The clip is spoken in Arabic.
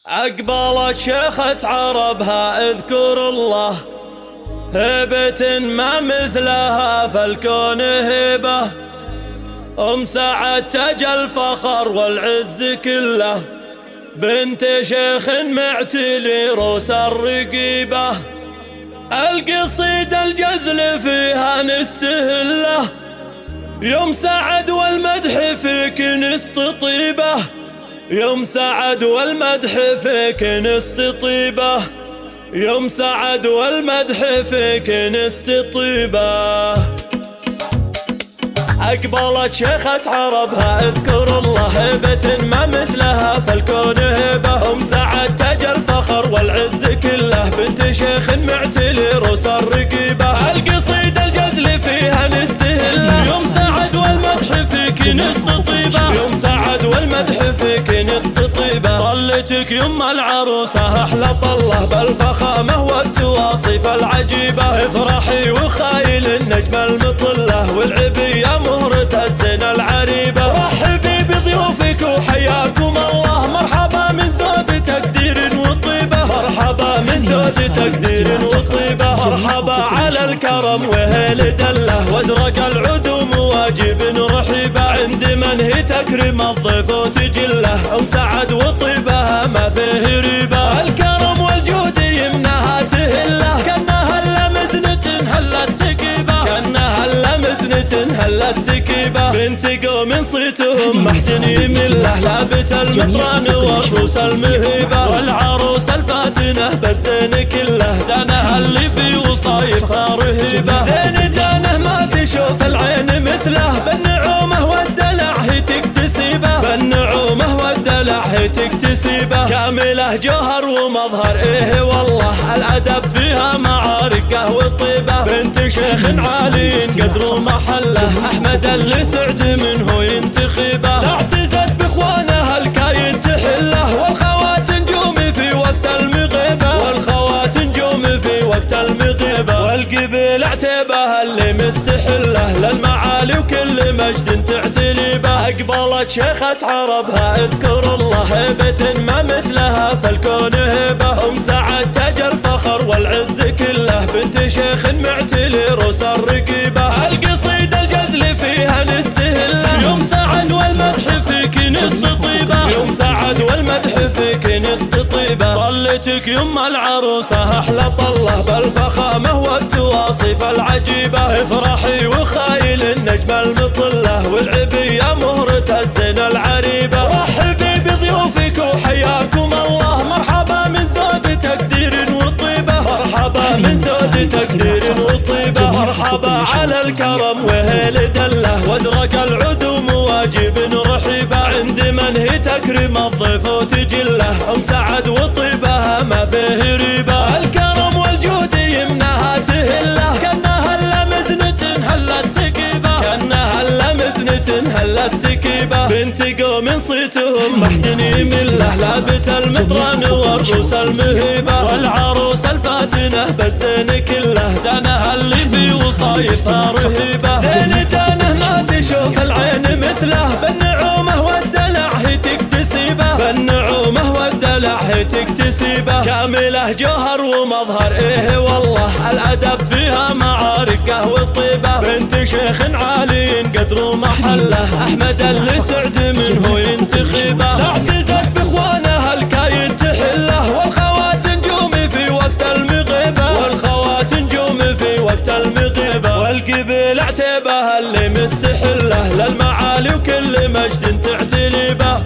أقبلت شيخة عربها اذكر الله، هبة ما مثلها فالكون هبة. سعد تاج الفخر والعز كله، بنت شيخ معتلي روس الرقيبة. القصيدة الجزل فيها نستهله، يوم سعد والمدح فيك نستطيبه. يوم سعد والمدح فيك نستطيبه، يوم سعد والمدح فيك نستطيبه. أقبلت شيخة عربها اذكر الله، هبة ما مثلها فالكون هبة. سعد تاج الفخر والعز كله، بنت شيخ معتلي روس الرقيبة. القصيدة الجزل فيها نستهله، يوم سعد والمدح فيك نستطيبه. يوم سعد والمدح فيك نستطيبه. طلتك يم العروسة أحلى طلة، بالفخامة والتواصف العجيبة. افرحي وخايل النجم المطلة، والعبية مهرة الزين العريبة. رحبي بضيوفك وحياكم الله، مرحبا من زود تقدير وطيبة. مرحبا من زود تقدير وطيبة. مرحبا على الكرم وهيل دله، وازرق العدوم واجب رحيبة. عند من هي تكرم الضيف وتجله، سعد وطيبها ما فيه ريبة. الكرم والجود يمنها تهله، كانها هلا مزنة هلت سكيبة. كانها هلا مزنة هلت سكيبة. بنت قوم صيتهم محسن يمله، لابت المطران والروس المهيبة. والعروس الفاتنة بالزين كله، دانها اللي في وصايفها رهيبة. زين دانه ما تشوف العين مثله، بالنعومة والدلع هي تكتسبه. بالنعومة والدلع هي تكتسبه. كامله جوهر ومظهر ايه والله، الادب فيها معاركه والطيبه. بنت شيخ عالي قدر محله، احمد اللي سعد منه ينتخبه. لا اعتزت باخوانها الكاين تحله، والخوات نجومي في وقت المغيبه. والخوات نجومي في وقت المغيبه. والقبيل اعتبها اللي مستحله، للمعالي وكل مجد تعتلي به. أقبلت شيخة عربها اذكر الله، هبة ما مثلها فالكون هبة. سعد تاج الفخر والعز كله، بنت شيخ معتلي روس الرقيبة. القصيدة الجزل فيها نستهله، يوم سعد والمدح فيك نستطيبه. يوم سعد والمدح فيك نستطيبه. طلتك يم العروسة أحلى طلة، بالفخامة والتواصف العجيبة. افرحي وخايل النجم المطلة، والعبية مهرة الزين العريبة. رحبي بضيوفك وحياكم الله، مرحبا من زود تقدير وطيبة. مرحبا من زود تقدير وطيبة. مرحبا على الكرم وهيل دله، وازرق العدوم واجب رحيبة. عند من هي تكرم الضيف وتجله، سعد وطيبها ما فيه ريبة. الكرم والجود يمنها تهله، كانها هلا مزنة هلت سكيبة. كانها هلا مزنة هلت سكيبة. بنت قوم صيتهم محسن يمله، لابت المطران والروس المهيبة. والعروس الفاتنة بالزين كله، دانها اللي في وصايفها رهيبة. زين دانه ما تشوف العين مثله، بالنعومة والدلع هي تكتسبه. بالنعومة والدلع هي تكتسبه. كامله جوهر ومظهر ايه والله، الادب فيها معاركه والطيبه. بنت شيخ عالي قدر محله، احمد اللي سعد منه ينتخبه. لا اعتزت باخوانها الكاين تحله، والخوات نجومي في وقت المغيبه. والخوات نجومي في وقت المغيبه. والقبيل اعتبها اللي مستحله، للمعالي وكل مجد تعتلي به.